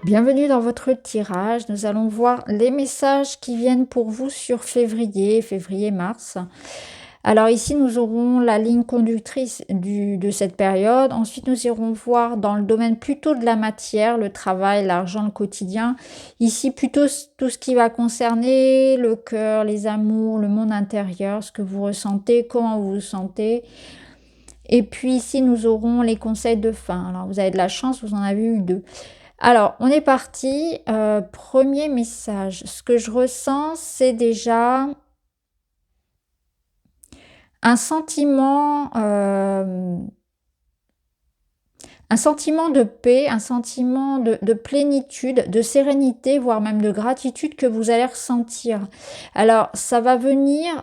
Bienvenue dans votre tirage. Nous allons voir les messages qui viennent pour vous sur février-mars. Alors ici, nous aurons la ligne conductrice de cette période. Ensuite, nous irons voir dans le domaine plutôt de la matière, le travail, l'argent, le quotidien. Ici, plutôt tout ce qui va concerner le cœur, les amours, le monde intérieur, ce que vous ressentez, comment vous vous sentez. Et puis ici, nous aurons les conseils de fin. Alors, vous avez de la chance, vous en avez eu 2. Alors, on est parti. Premier message. Ce que je ressens, c'est déjà un sentiment de paix, un sentiment de plénitude, de sérénité, voire même de gratitude que vous allez ressentir. Alors, ça va venir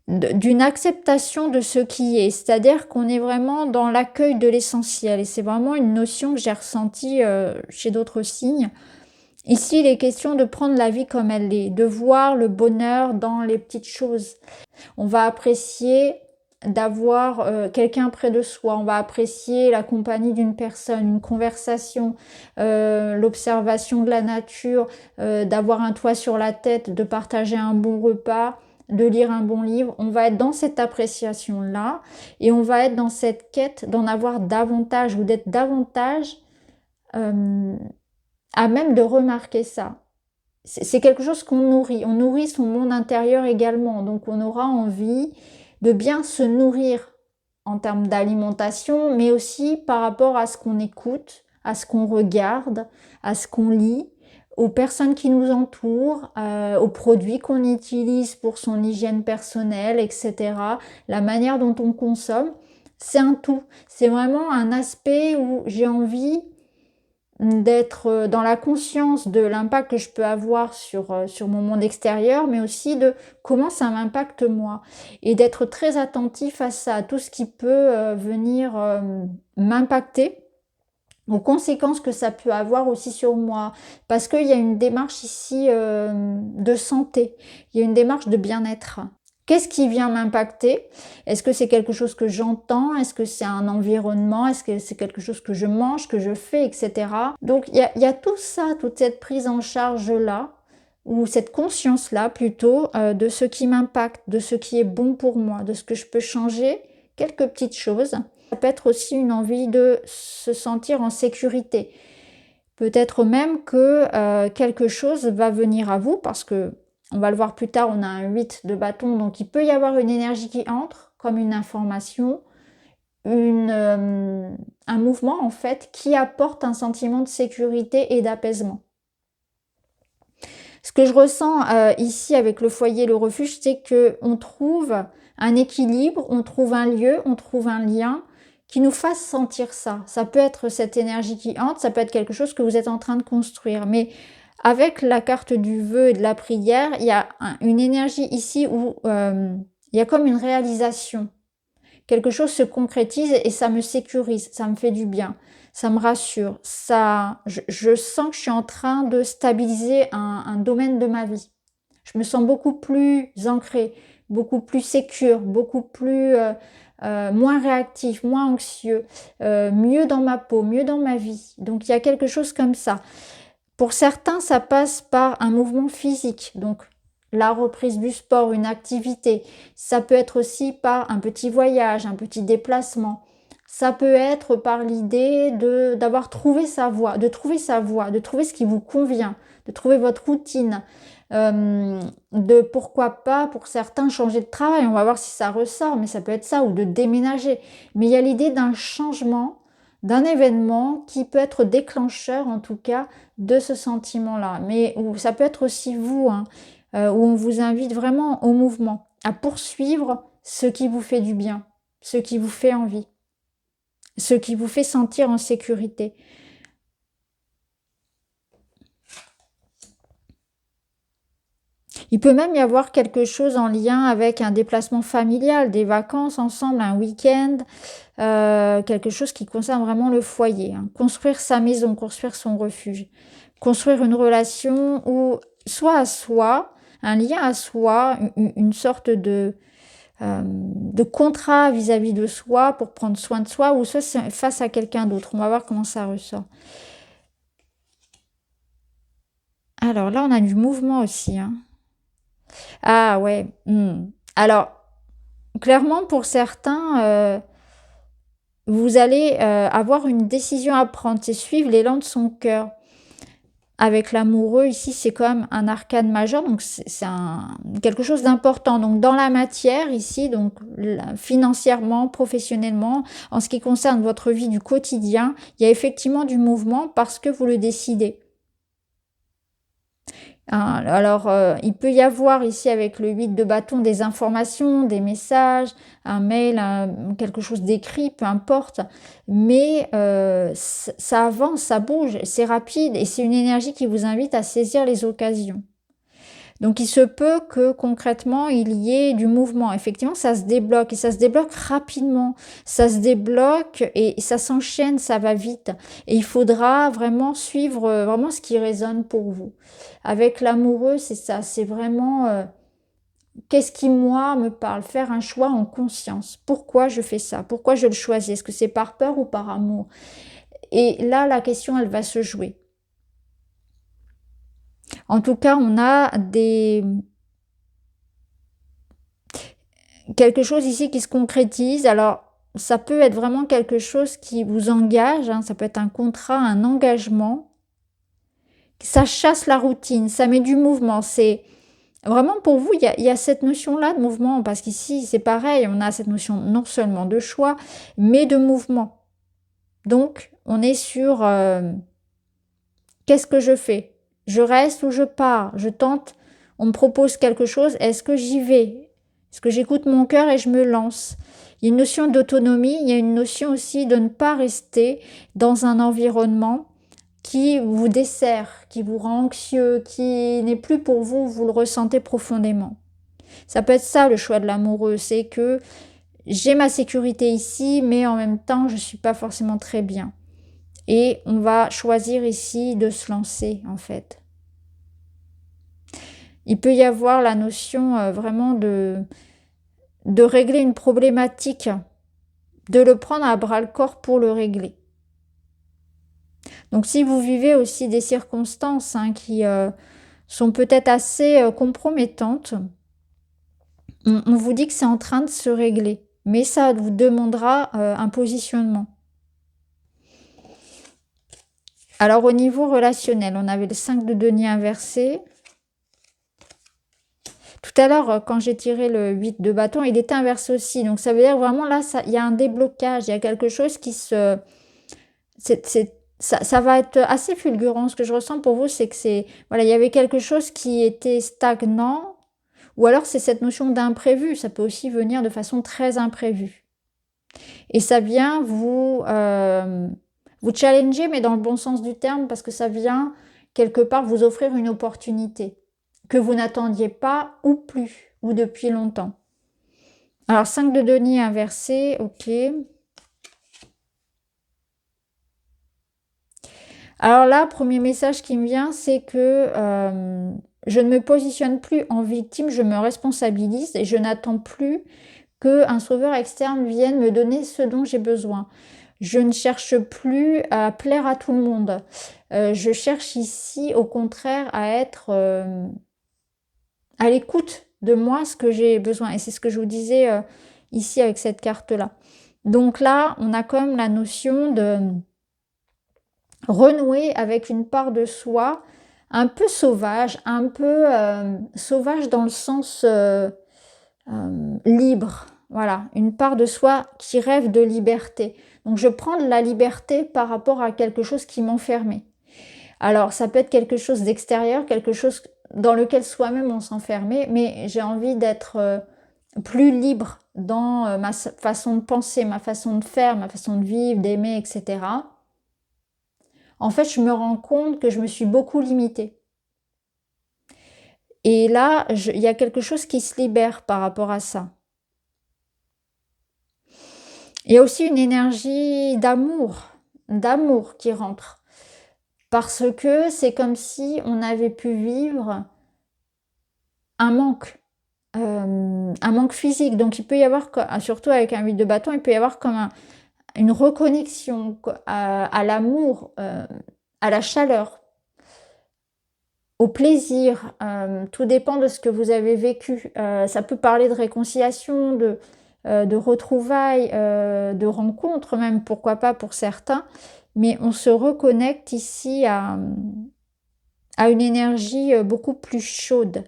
d'une acceptation de ce qui est, c'est-à-dire qu'on est vraiment dans l'accueil de l'essentiel, et c'est vraiment une notion que j'ai ressentie chez d'autres signes. Ici, il est question de prendre la vie comme elle est, de voir le bonheur dans les petites choses. On va apprécier d'avoir quelqu'un près de soi, on va apprécier la compagnie d'une personne, une conversation, l'observation de la nature, d'avoir un toit sur la tête, de partager un bon repas, de lire un bon livre. On va être dans cette appréciation-là et on va être dans cette quête d'en avoir davantage ou d'être davantage à même de remarquer ça. C'est quelque chose qu'on nourrit. On nourrit son monde intérieur également. Donc on aura envie de bien se nourrir en termes d'alimentation, mais aussi par rapport à ce qu'on écoute, à ce qu'on regarde, à ce qu'on lit, aux personnes qui nous entourent, aux produits qu'on utilise pour son hygiène personnelle, etc. La manière dont on consomme, c'est un tout. C'est vraiment un aspect où j'ai envie d'être dans la conscience de l'impact que je peux avoir sur mon monde extérieur, mais aussi de comment ça m'impacte moi. Et d'être très attentif à ça, à tout ce qui peut venir m'impacter, aux conséquences que ça peut avoir aussi sur moi. Parce qu'il y a une démarche ici de santé, il y a une démarche de bien-être. Qu'est-ce qui vient m'impacter? Est-ce que c'est quelque chose que j'entends? Est-ce que c'est un environnement? Est-ce que c'est quelque chose que je mange, que je fais, etc. Donc il y a tout ça, toute cette prise en charge-là, ou cette conscience-là plutôt, de ce qui m'impacte, de ce qui est bon pour moi, de ce que je peux changer, quelques petites choses. Ça peut être aussi une envie de se sentir en sécurité. Peut-être même que quelque chose va venir à vous parce que on va le voir plus tard, on a un 8 de bâton, donc il peut y avoir une énergie qui entre, comme une information, un mouvement en fait, qui apporte un sentiment de sécurité et d'apaisement. Ce que je ressens ici avec le foyer et le refuge, c'est qu'on trouve un équilibre, on trouve un lieu, on trouve un lien qui nous fasse sentir ça. Ça peut être cette énergie qui entre, ça peut être quelque chose que vous êtes en train de construire, mais avec la carte du vœu et de la prière, il y a une énergie ici où il y a comme une réalisation. Quelque chose se concrétise et ça me sécurise, ça me fait du bien, ça me rassure. Je sens que je suis en train de stabiliser un domaine de ma vie. Je me sens beaucoup plus ancrée, beaucoup plus sécure, beaucoup plus moins réactif, moins anxieux, mieux dans ma peau, mieux dans ma vie. Donc il y a quelque chose comme ça. Pour certains, ça passe par un mouvement physique, donc la reprise du sport, une activité. Ça peut être aussi par un petit voyage, un petit déplacement. Ça peut être par l'idée d'avoir trouvé sa voie, de trouver sa voie, de trouver ce qui vous convient, de trouver votre routine, de pourquoi pas pour certains changer de travail. On va voir si ça ressort, mais ça peut être ça, ou de déménager. Mais il y a l'idée d'un changement, d'un événement qui peut être déclencheur en tout cas de ce sentiment-là. Mais ça peut être aussi vous, hein, où on vous invite vraiment au mouvement, à poursuivre ce qui vous fait du bien, ce qui vous fait envie, ce qui vous fait sentir en sécurité. Il peut même y avoir quelque chose en lien avec un déplacement familial, des vacances ensemble, un week-end, quelque chose qui concerne vraiment le foyer, hein. Construire sa maison, construire son refuge, construire une relation où soit à soi, un lien à soi, une sorte de contrat vis-à-vis de soi pour prendre soin de soi, ou soit face à quelqu'un d'autre. On va voir comment ça ressort. Alors là, on a du mouvement aussi, hein. Ah ouais. Alors, clairement, pour certains, vous allez avoir une décision à prendre, c'est suivre l'élan de son cœur. Avec l'amoureux, ici, c'est quand même un arcane majeur, donc c'est quelque chose d'important. Donc dans la matière, ici, donc financièrement, professionnellement, en ce qui concerne votre vie du quotidien, il y a effectivement du mouvement parce que vous le décidez. Hein, alors, il peut y avoir ici avec le 8 de bâton des informations, des messages, un mail, quelque chose d'écrit, peu importe. Mais ça avance, ça bouge, c'est rapide et c'est une énergie qui vous invite à saisir les occasions. Donc il se peut que concrètement il y ait du mouvement. Effectivement, ça se débloque et ça se débloque rapidement. Ça se débloque et ça s'enchaîne, ça va vite. Et il faudra vraiment suivre vraiment ce qui résonne pour vous. Avec l'amoureux, c'est ça, c'est vraiment qu'est-ce qui moi me parle, faire un choix en conscience. Pourquoi je fais ça? Pourquoi je le choisis? Est-ce que c'est par peur ou par amour? Et là, la question, elle va se jouer. En tout cas, on a quelque chose ici qui se concrétise. Alors, ça peut être vraiment quelque chose qui vous engage, hein, ça peut être un contrat, un engagement. Ça chasse la routine, ça met du mouvement. C'est vraiment pour vous, il y a cette notion-là de mouvement, parce qu'ici, c'est pareil, on a cette notion non seulement de choix, mais de mouvement. Donc, on est sur qu'est-ce que je fais? Je reste ou je pars? Je tente, on me propose quelque chose, est-ce que j'y vais? Est-ce que j'écoute mon cœur et je me lance? Il y a une notion d'autonomie, il y a une notion aussi de ne pas rester dans un environnement qui vous dessert, qui vous rend anxieux, qui n'est plus pour vous, vous le ressentez profondément. Ça peut être ça le choix de l'amoureux, c'est que j'ai ma sécurité ici, mais en même temps, je ne suis pas forcément très bien. Et on va choisir ici de se lancer, en fait. Il peut y avoir la notion vraiment de régler une problématique, de le prendre à bras-le-corps pour le régler. Donc si vous vivez aussi des circonstances qui sont peut-être assez compromettantes, on vous dit que c'est en train de se régler. Mais ça vous demandera un positionnement. Alors au niveau relationnel, on avait le 5 de denier inversé. Tout à l'heure, quand j'ai tiré le 8 de bâton, il était inversé aussi. Donc ça veut dire vraiment là, il y a un déblocage, il y a quelque chose qui se... ça va être assez fulgurant. Ce que je ressens pour vous, c'est que voilà, il y avait quelque chose qui était stagnant, ou alors c'est cette notion d'imprévu. Ça peut aussi venir de façon très imprévue. Et ça vient vous challenger, mais dans le bon sens du terme, parce que ça vient quelque part vous offrir une opportunité que vous n'attendiez pas ou plus, ou depuis longtemps. Alors 5 de denier inversé, ok. Alors là, premier message qui me vient, c'est que je ne me positionne plus en victime, je me responsabilise et je n'attends plus qu'un sauveur externe vienne me donner ce dont j'ai besoin. Je ne cherche plus à plaire à tout le monde. Je cherche ici, au contraire, à être à l'écoute de moi, ce que j'ai besoin. Et c'est ce que je vous disais ici avec cette carte-là. Donc là, on a comme la notion de renouer avec une part de soi un peu sauvage, un peu sauvage dans le sens libre. Voilà, une part de soi qui rêve de liberté. Donc je prends de la liberté par rapport à quelque chose qui m'enfermait. Alors ça peut être quelque chose d'extérieur, quelque chose dans lequel soi-même on s'enfermait, mais j'ai envie d'être plus libre dans ma façon de penser, ma façon de faire, ma façon de vivre, d'aimer, etc. En fait, je me rends compte que je me suis beaucoup limitée. Et là, il y a quelque chose qui se libère par rapport à ça. Il y a aussi une énergie d'amour qui rentre. Parce que c'est comme si on avait pu vivre un manque physique. Donc il peut y avoir, surtout avec un 8 de bâton, il peut y avoir comme une reconnexion à l'amour, à la chaleur. au plaisir. Tout dépend de ce que vous avez vécu. Ça peut parler de réconciliation, de retrouvailles, de rencontres même, pourquoi pas pour certains. Mais on se reconnecte ici à une énergie beaucoup plus chaude,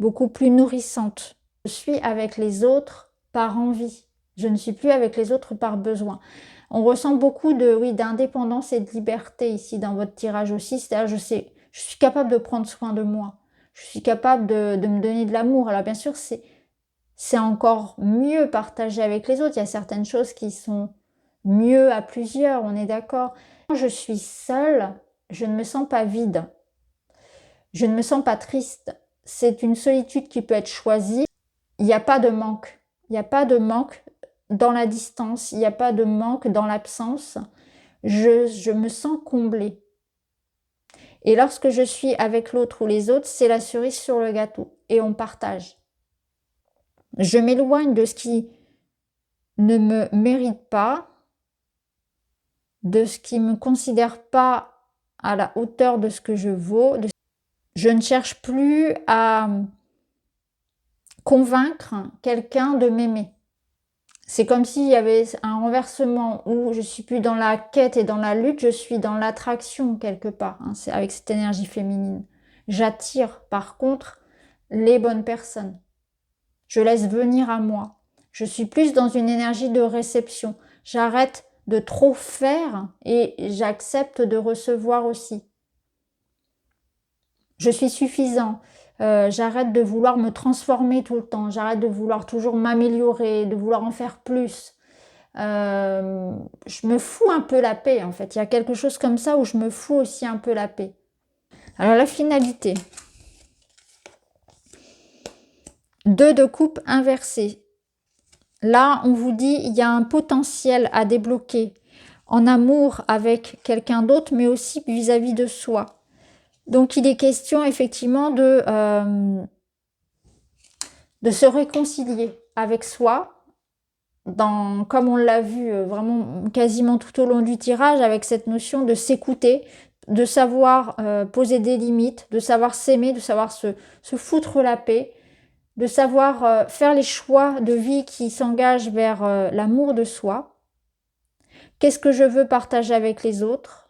beaucoup plus nourrissante. Je suis avec les autres par envie. Je ne suis plus avec les autres par besoin. On ressent beaucoup de, oui, d'indépendance et de liberté ici dans votre tirage aussi. C'est-à-dire, je suis capable de prendre soin de moi. Je suis capable de me donner de l'amour. Alors bien sûr, c'est encore mieux partagé avec les autres. Il y a certaines choses qui sont mieux à plusieurs, on est d'accord. Quand je suis seule, je ne me sens pas vide. Je ne me sens pas triste. C'est une solitude qui peut être choisie. Il n'y a pas de manque. Il n'y a pas de manque dans la distance. Il n'y a pas de manque dans l'absence. Je me sens comblée. Et lorsque je suis avec l'autre ou les autres, c'est la cerise sur le gâteau. Et on partage. Je m'éloigne de ce qui ne me mérite pas, de ce qui ne me considère pas à la hauteur de ce que je vaux. Je ne cherche plus à convaincre quelqu'un de m'aimer. C'est comme s'il y avait un renversement où je suis plus dans la quête et dans la lutte, je suis dans l'attraction quelque part, hein, c'est avec cette énergie féminine. J'attire par contre les bonnes personnes. Je laisse venir à moi. Je suis plus dans une énergie de réception. J'arrête de trop faire et j'accepte de recevoir aussi. Je suis suffisant. J'arrête de vouloir me transformer tout le temps. J'arrête de vouloir toujours m'améliorer, de vouloir en faire plus. Je me fous un peu la paix en fait. Il y a quelque chose comme ça où je me fous aussi un peu la paix. Alors la finalité. 2 de coupe inversé. Là, on vous dit il y a un potentiel à débloquer en amour avec quelqu'un d'autre, mais aussi vis-à-vis de soi. Donc, il est question effectivement de se réconcilier avec soi, comme on l'a vu vraiment quasiment tout au long du tirage, avec cette notion de s'écouter, de savoir poser des limites, de savoir s'aimer, de savoir se foutre la paix, de savoir faire les choix de vie qui s'engagent vers l'amour de soi. Qu'est-ce que je veux partager avec les autres?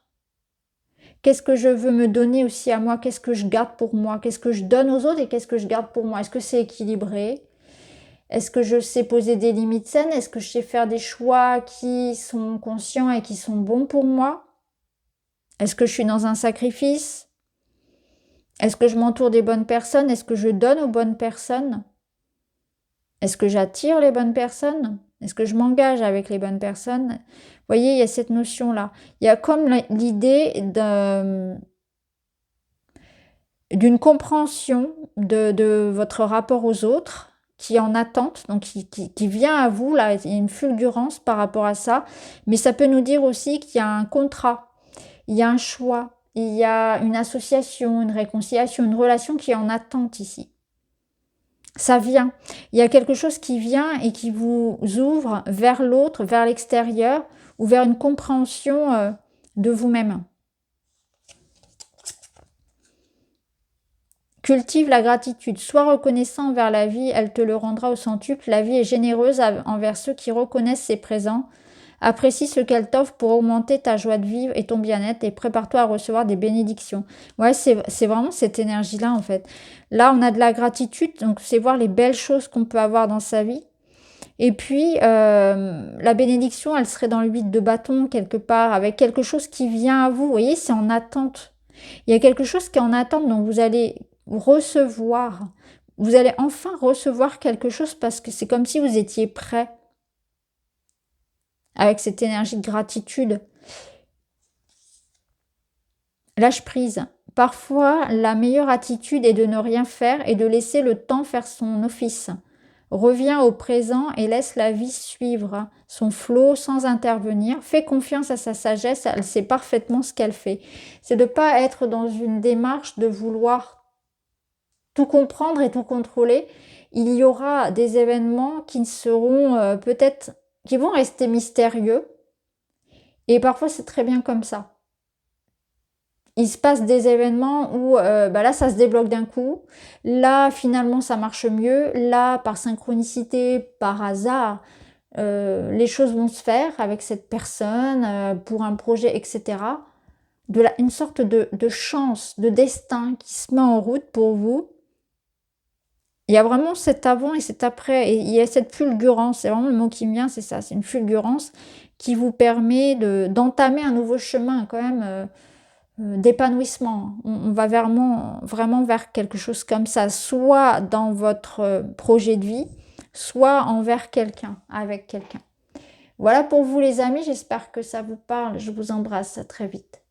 Qu'est-ce que je veux me donner aussi à moi? Qu'est-ce que je garde pour moi? Qu'est-ce que je donne aux autres et qu'est-ce que je garde pour moi? Est-ce que c'est équilibré? Est-ce que je sais poser des limites saines? Est-ce que je sais faire des choix qui sont conscients et qui sont bons pour moi? Est-ce que je suis dans un sacrifice? Est-ce que je m'entoure des bonnes personnes? Est-ce que je donne aux bonnes personnes? Est-ce que j'attire les bonnes personnes? Est-ce que je m'engage avec les bonnes personnes? Vous voyez, il y a cette notion-là. Il y a comme l'idée d'une compréhension de votre rapport aux autres qui est en attente, donc qui vient à vous, là, il y a une fulgurance par rapport à ça, mais ça peut nous dire aussi qu'il y a un contrat, il y a un choix, il y a une association, une réconciliation, une relation qui est en attente ici. Ça vient. Il y a quelque chose qui vient et qui vous ouvre vers l'autre, vers l'extérieur ou vers une compréhension de vous-même. Cultive la gratitude. Sois reconnaissant envers la vie, elle te le rendra au centuple. La vie est généreuse envers ceux qui reconnaissent ses présents. Apprécie ce qu'elle t'offre pour augmenter ta joie de vivre et ton bien-être et prépare-toi à recevoir des bénédictions. Ouais, c'est vraiment cette énergie-là en fait. Là, on a de la gratitude, donc c'est voir les belles choses qu'on peut avoir dans sa vie. Et puis, la bénédiction, elle serait dans le 8 de bâton quelque part, avec quelque chose qui vient à vous. Vous voyez, c'est en attente. Il y a quelque chose qui est en attente, donc vous allez recevoir. Vous allez enfin recevoir quelque chose parce que c'est comme si vous étiez prêt. Avec cette énergie de gratitude. Lâche prise. Parfois, la meilleure attitude est de ne rien faire et de laisser le temps faire son office. Reviens au présent et laisse la vie suivre son flot sans intervenir. Fais confiance à sa sagesse, elle sait parfaitement ce qu'elle fait. C'est de ne pas être dans une démarche de vouloir tout comprendre et tout contrôler. Il y aura des événements qui seront peut-être qui vont rester mystérieux. Et parfois, c'est très bien comme ça. il se passe des événements où bah là, ça se débloque d'un coup. Là, finalement, ça marche mieux. Là, par synchronicité, par hasard, les choses vont se faire avec cette personne, pour un projet, etc. Une sorte de chance, de destin qui se met en route pour vous. Il y a vraiment cet avant et cet après, et il y a cette fulgurance, c'est vraiment le mot qui me vient, c'est ça, c'est une fulgurance qui vous permet d'entamer un nouveau chemin quand même, d'épanouissement. On va vraiment vers quelque chose comme ça, soit dans votre projet de vie, soit envers quelqu'un, avec quelqu'un. Voilà pour vous les amis, j'espère que ça vous parle, je vous embrasse, à très vite.